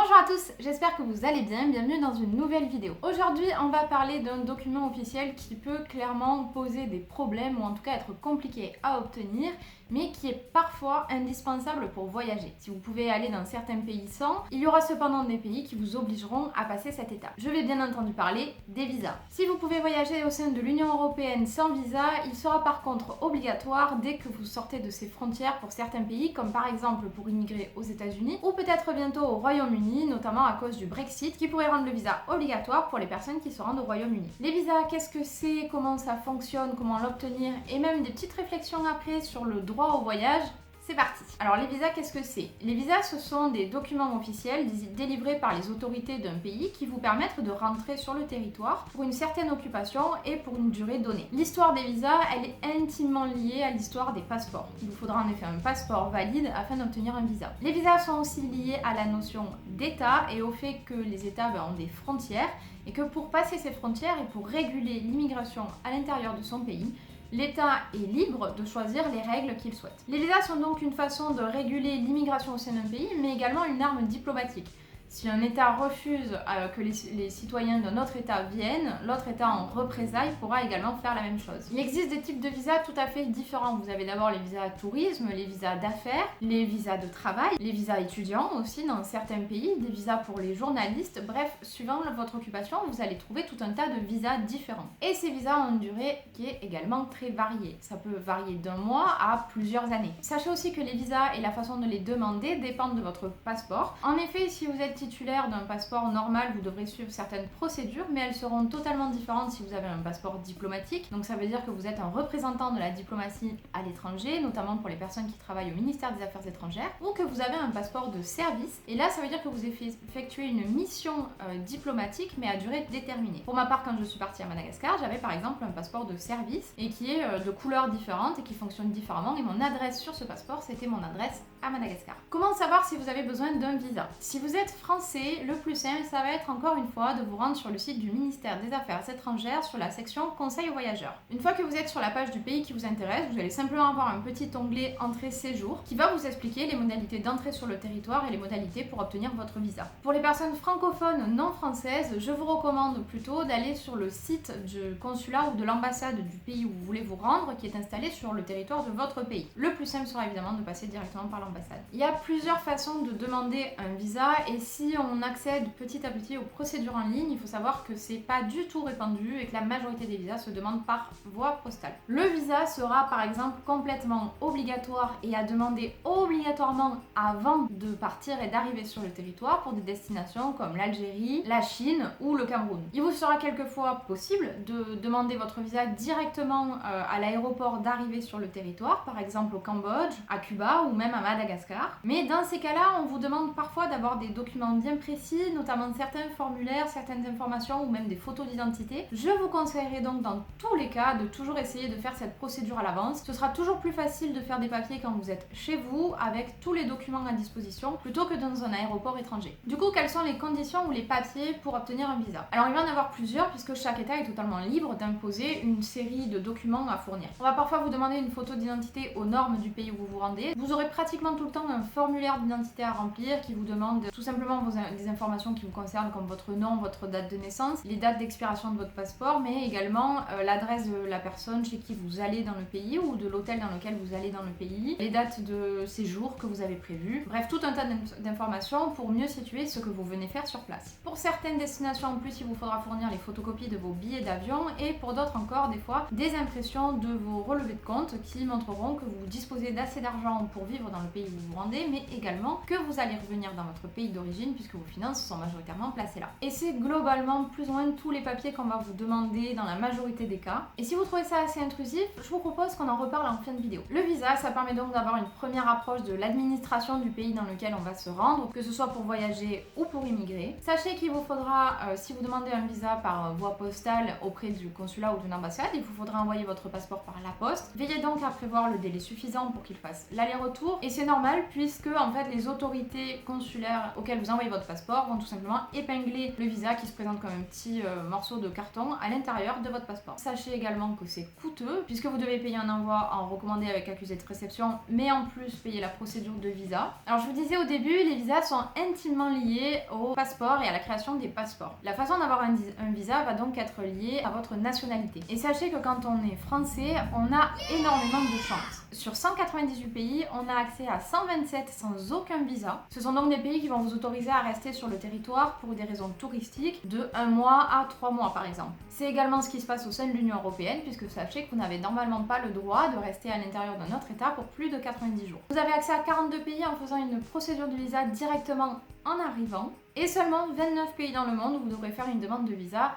Bonjour à tous, j'espère que vous allez bien, bienvenue dans une nouvelle vidéo. Aujourd'hui, on va parler d'un document officiel qui peut clairement poser des problèmes ou en tout cas être compliqué à obtenir, mais qui est parfois indispensable pour voyager. Si vous pouvez aller dans certains pays sans, il y aura cependant des pays qui vous obligeront à passer cette étape. Je vais bien entendu parler des visas. Si vous pouvez voyager au sein de l'Union Européenne sans visa, il sera par contre obligatoire dès que vous sortez de ces frontières pour certains pays, comme par exemple pour immigrer aux États-Unis ou peut-être bientôt au Royaume-Uni, notamment à cause du Brexit, qui pourrait rendre le visa obligatoire pour les personnes qui se rendent au Royaume-Uni. Les visas, qu'est-ce que c'est, comment ça fonctionne, comment l'obtenir, et même des petites réflexions après sur le droit au voyage. C'est parti. Alors les visas, qu'est-ce que c'est? Les visas, ce sont des documents officiels délivrés par les autorités d'un pays qui vous permettent de rentrer sur le territoire pour une certaine occupation et pour une durée donnée. L'histoire des visas, elle est intimement liée à l'histoire des passeports. Il vous faudra en effet un passeport valide afin d'obtenir un visa. Les visas sont aussi liés à la notion d'État et au fait que les États ont des frontières et que pour passer ces frontières et pour réguler l'immigration à l'intérieur de son pays, l'État est libre de choisir les règles qu'il souhaite. Les visas sont donc une façon de réguler l'immigration au sein d'un pays, mais également une arme diplomatique. Si un État refuse que les citoyens d'un autre État viennent, l'autre État en représailles pourra également faire la même chose. Il existe des types de visas tout à fait différents. Vous avez d'abord les visas tourisme, les visas d'affaires, les visas de travail, les visas étudiants aussi dans certains pays, des visas pour les journalistes. Bref, suivant votre occupation, vous allez trouver tout un tas de visas différents. Et ces visas ont une durée qui est également très variée. Ça peut varier d'un mois à plusieurs années. Sachez aussi que les visas et la façon de les demander dépendent de votre passeport. En effet, si vous êtes titulaire d'un passeport normal, vous devrez suivre certaines procédures, mais elles seront totalement différentes si vous avez un passeport diplomatique. Donc ça veut dire que vous êtes un représentant de la diplomatie à l'étranger, notamment pour les personnes qui travaillent au ministère des Affaires étrangères, ou que vous avez un passeport de service. Et là, ça veut dire que vous effectuez une mission diplomatique, mais à durée déterminée. Pour ma part, quand je suis partie à Madagascar, j'avais par exemple un passeport de service et qui est de couleurs différentes et qui fonctionne différemment. Et mon adresse sur ce passeport, c'était mon adresse à Madagascar. Comment savoir si vous avez besoin d'un visa? Si vous êtes français, le plus simple, ça va être encore une fois de vous rendre sur le site du ministère des Affaires étrangères sur la section Conseil aux voyageurs. Une fois que vous êtes sur la page du pays qui vous intéresse, vous allez simplement avoir un petit onglet Entrée-séjour qui va vous expliquer les modalités d'entrée sur le territoire et les modalités pour obtenir votre visa. Pour les personnes francophones non françaises, je vous recommande plutôt d'aller sur le site du consulat ou de l'ambassade du pays où vous voulez vous rendre qui est installé sur le territoire de votre pays. Le plus simple sera évidemment de passer directement par l'ambassade. Il y a plusieurs façons de demander un visa et si on accède petit à petit aux procédures en ligne, il faut savoir que c'est pas du tout répandu et que la majorité des visas se demandent par voie postale. Le visa sera par exemple complètement obligatoire et à demander obligatoirement avant de partir et d'arriver sur le territoire pour des destinations comme l'Algérie, la Chine ou le Cameroun. Il vous sera quelquefois possible de demander votre visa directement à l'aéroport d'arrivée sur le territoire, par exemple au Cambodge, à Cuba ou même à Madagascar. Mais dans ces cas-là, on vous demande parfois d'avoir des documents bien précis, notamment certains formulaires, certaines informations ou même des photos d'identité. Je vous conseillerais donc dans tous les cas de toujours essayer de faire cette procédure à l'avance. Ce sera toujours plus facile de faire des papiers quand vous êtes chez vous avec tous les documents à disposition plutôt que dans un aéroport étranger. Du coup, quelles sont les conditions ou les papiers pour obtenir un visa? Alors il va y en avoir plusieurs puisque chaque État est totalement libre d'imposer une série de documents à fournir. On va parfois vous demander une photo d'identité aux normes du pays où vous vous rendez. Vous aurez pratiquement tout le temps un formulaire d'identité à remplir qui vous demande tout simplement des informations qui vous concernent comme votre nom, votre date de naissance, les dates d'expiration de votre passeport, mais également l'adresse de la personne chez qui vous allez dans le pays ou de l'hôtel dans lequel vous allez dans le pays, les dates de séjour que vous avez prévues, bref tout un tas d'informations pour mieux situer ce que vous venez faire sur place. Pour certaines destinations en plus, il vous faudra fournir les photocopies de vos billets d'avion et pour d'autres encore des fois des impressions de vos relevés de compte qui montreront que vous disposez d'assez d'argent pour vivre dans le pays où vous vous rendez, mais également que vous allez revenir dans votre pays d'origine puisque vos finances sont majoritairement placées là. Et c'est globalement plus ou moins tous les papiers qu'on va vous demander dans la majorité des cas. Et si vous trouvez ça assez intrusif, je vous propose qu'on en reparle en fin de vidéo. Le visa, ça permet donc d'avoir une première approche de l'administration du pays dans lequel on va se rendre, que ce soit pour voyager ou pour immigrer. Sachez qu'il vous faudra, si vous demandez un visa par voie postale auprès du consulat ou d'une ambassade, il vous faudra envoyer votre passeport par la poste. Veillez donc à prévoir le délai suffisant pour qu'il fasse l'aller-retour. Et c'est normal puisque en fait les autorités consulaires auxquelles vous envoyer votre passeport, vont tout simplement épingler le visa qui se présente comme un petit morceau de carton à l'intérieur de votre passeport. Sachez également que c'est coûteux puisque vous devez payer un envoi en recommandé avec accusé de réception, mais en plus payer la procédure de visa. Alors je vous disais au début, les visas sont intimement liés au passeport et à la création des passeports. La façon d'avoir un visa va donc être liée à votre nationalité. Et sachez que quand on est français, on a énormément de chance. Sur 198 pays, on a accès à 127 sans aucun visa. Ce sont donc des pays qui vont vous autoriser à rester sur le territoire pour des raisons touristiques de 1 mois à 3 mois par exemple. C'est également ce qui se passe au sein de l'Union européenne puisque sachez que vous n'avez normalement pas le droit de rester à l'intérieur d'un autre État pour plus de 90 jours. Vous avez accès à 42 pays en faisant une procédure de visa directement en arrivant et seulement 29 pays dans le monde où vous devrez faire une demande de visa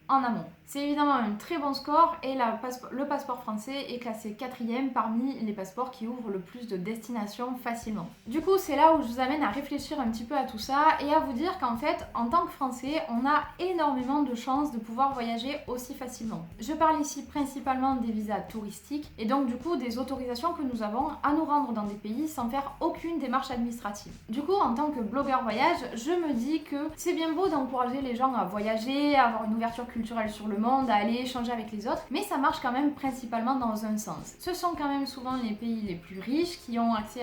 en amont. C'est évidemment un très bon score et le passeport français est classé 4e parmi les passeports qui ouvrent le plus de destinations facilement. Du coup, c'est là où je vous amène à réfléchir un petit peu à tout ça et à vous dire qu'en fait, en tant que Français, on a énormément de chances de pouvoir voyager aussi facilement. Je parle ici principalement des visas touristiques et donc du coup des autorisations que nous avons à nous rendre dans des pays sans faire aucune démarche administrative. Du coup, en tant que blogueur voyage, je me dis que c'est bien beau d'encourager les gens à voyager, à avoir une ouverture culturelle sur le monde, à aller échanger avec les autres, mais ça marche quand même principalement dans un sens. Ce sont quand même souvent les pays les plus riches qui ont accès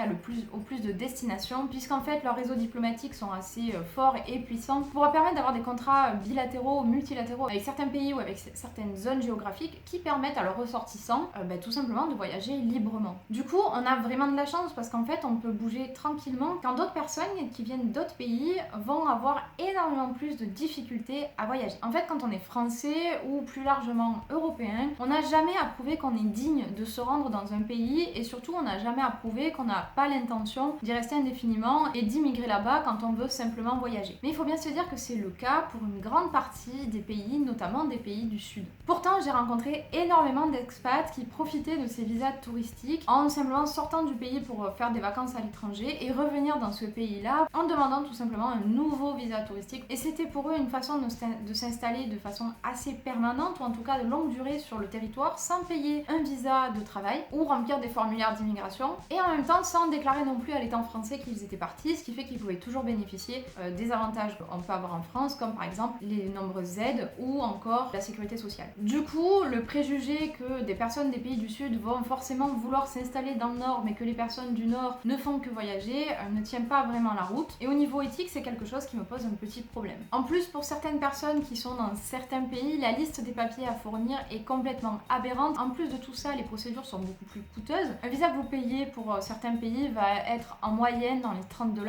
au plus de destinations, puisqu'en fait leurs réseaux diplomatiques sont assez forts et puissants pour permettre d'avoir des contrats bilatéraux ou multilatéraux avec certains pays ou avec certaines zones géographiques qui permettent à leurs ressortissants tout simplement de voyager librement. Du coup, on a vraiment de la chance parce qu'en fait on peut bouger tranquillement quand d'autres personnes qui viennent d'autres pays vont avoir énormément plus de difficultés à voyager. En fait, quand on est français ou plus largement européen, on n'a jamais à prouver qu'on est digne de se rendre dans un pays et surtout on n'a jamais à prouver qu'on n'a pas l'intention d'y rester indéfiniment et d'immigrer là-bas quand on veut simplement voyager. Mais il faut bien se dire que c'est le cas pour une grande partie des pays, notamment des pays du Sud. Pourtant, j'ai rencontré énormément d'expats qui profitaient de ces visas touristiques en simplement sortant du pays pour faire des vacances à l'étranger et revenir dans ce pays-là en demandant tout simplement un nouveau visa touristique. Et c'était pour eux une façon de s'installer de façon assez permanente ou en tout cas de longue durée sur le territoire sans payer un visa de travail ou remplir des formulaires d'immigration et en même temps sans déclarer non plus à l'État français qu'ils étaient partis, ce qui fait qu'ils pouvaient toujours bénéficier des avantages qu'on peut avoir en France comme par exemple les nombreuses aides ou encore la sécurité sociale. Du coup, le préjugé que des personnes des pays du Sud vont forcément vouloir s'installer dans le Nord mais que les personnes du Nord ne font que voyager ne tient pas vraiment la route et au niveau éthique c'est quelque chose qui me pose un petit problème. En plus, pour certaines personnes qui sont dans certains pays, la liste des papiers à fournir est complètement aberrante. En plus de tout ça, les procédures sont beaucoup plus coûteuses. Un visa que vous payez pour certains pays va être en moyenne dans les 30 $,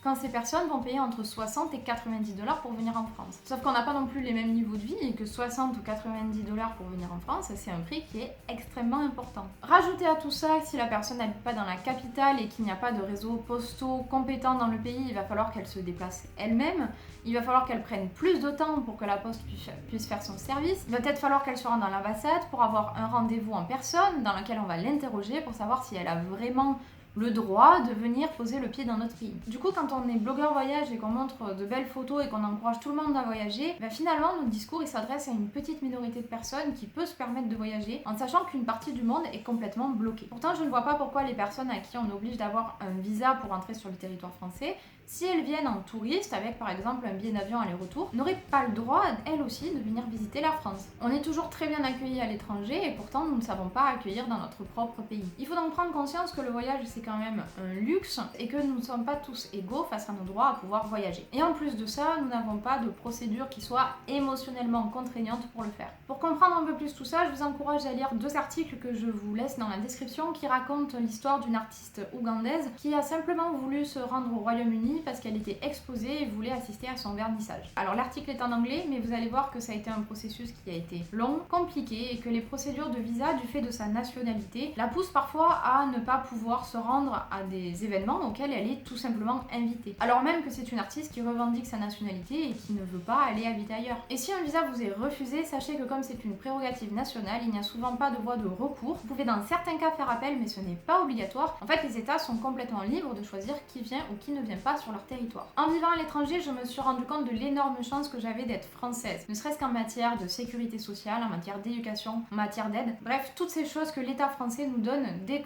quand ces personnes vont payer entre 60 et 90 $ pour venir en France. Sauf qu'on n'a pas non plus les mêmes niveaux de vie et que 60 ou 90 $ pour venir en France, c'est un prix qui est extrêmement important. Rajoutez à tout ça que si la personne n'habite pas dans la capitale et qu'il n'y a pas de réseau postaux compétent dans le pays, il va falloir qu'elle se déplace elle-même. Il va falloir qu'elle prenne plus de temps pour que la poste puisse faire son service. Il va peut-être falloir qu'elle se rende dans l'ambassade pour avoir un rendez-vous en personne dans lequel on va l'interroger pour savoir si elle a vraiment le droit de venir poser le pied dans notre pays. Du coup, quand on est blogueur voyage et qu'on montre de belles photos et qu'on encourage tout le monde à voyager, finalement, notre discours il s'adresse à une petite minorité de personnes qui peut se permettre de voyager en sachant qu'une partie du monde est complètement bloquée. Pourtant, je ne vois pas pourquoi les personnes à qui on oblige d'avoir un visa pour entrer sur le territoire français, si elles viennent en touriste avec par exemple un billet d'avion aller-retour, n'auraient pas le droit, elles aussi, de venir visiter la France. On est toujours très bien accueillis à l'étranger et pourtant nous ne savons pas accueillir dans notre propre pays. Il faut donc prendre conscience que le voyage c'est quand même un luxe et que nous ne sommes pas tous égaux face à nos droits à pouvoir voyager. Et en plus de ça, nous n'avons pas de procédure qui soit émotionnellement contraignante pour le faire. Pour comprendre un peu plus tout ça, je vous encourage à lire 2 articles que je vous laisse dans la description qui racontent l'histoire d'une artiste ougandaise qui a simplement voulu se rendre au Royaume-Uni parce qu'elle était exposée et voulait assister à son vernissage. Alors l'article est en anglais, mais vous allez voir que ça a été un processus qui a été long, compliqué et que les procédures de visa, du fait de sa nationalité, la poussent parfois à ne pas pouvoir se rendre à des événements auxquels elle est tout simplement invitée. Alors même que c'est une artiste qui revendique sa nationalité et qui ne veut pas aller habiter ailleurs. Et si un visa vous est refusé, sachez que comme c'est une prérogative nationale, il n'y a souvent pas de voie de recours. Vous pouvez dans certains cas faire appel, mais ce n'est pas obligatoire. En fait, les États sont complètement libres de choisir qui vient ou qui ne vient pas sur leur territoire. En vivant à l'étranger, je me suis rendu compte de l'énorme chance que j'avais d'être française, ne serait-ce qu'en matière de sécurité sociale, en matière d'éducation, en matière d'aide, bref, toutes ces choses que l'État français nous donne dès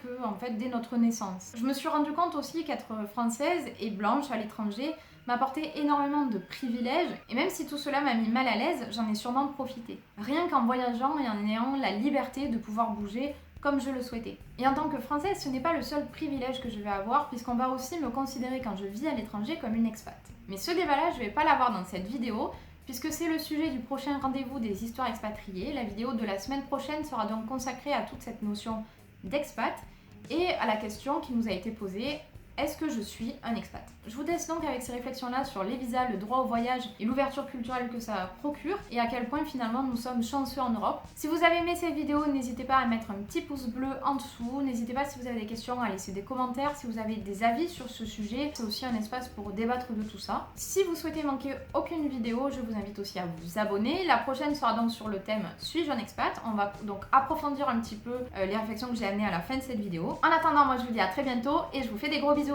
notre naissance. France. Je me suis rendu compte aussi qu'être française et blanche à l'étranger m'apportait énormément de privilèges, et même si tout cela m'a mis mal à l'aise, j'en ai sûrement profité. Rien qu'en voyageant et en ayant la liberté de pouvoir bouger comme je le souhaitais. Et en tant que Française, ce n'est pas le seul privilège que je vais avoir, puisqu'on va aussi me considérer quand je vis à l'étranger comme une expat. Mais ce débat-là, je vais pas l'avoir dans cette vidéo, puisque c'est le sujet du prochain rendez-vous des histoires expatriées. La vidéo de la semaine prochaine sera donc consacrée à toute cette notion d'expat, et à la question qui nous a été posée: est-ce que je suis un expat? Je vous laisse donc avec ces réflexions-là sur les visas, le droit au voyage et l'ouverture culturelle que ça procure, et à quel point finalement nous sommes chanceux en Europe. Si vous avez aimé cette vidéo, n'hésitez pas à mettre un petit pouce bleu en dessous, n'hésitez pas, si vous avez des questions, à laisser des commentaires, si vous avez des avis sur ce sujet, c'est aussi un espace pour débattre de tout ça. Si vous souhaitez manquer aucune vidéo, je vous invite aussi à vous abonner. La prochaine sera donc sur le thème Suis-je un expat? On va donc approfondir un petit peu les réflexions que j'ai amenées à la fin de cette vidéo. En attendant, moi je vous dis à très bientôt et je vous fais des gros bisous.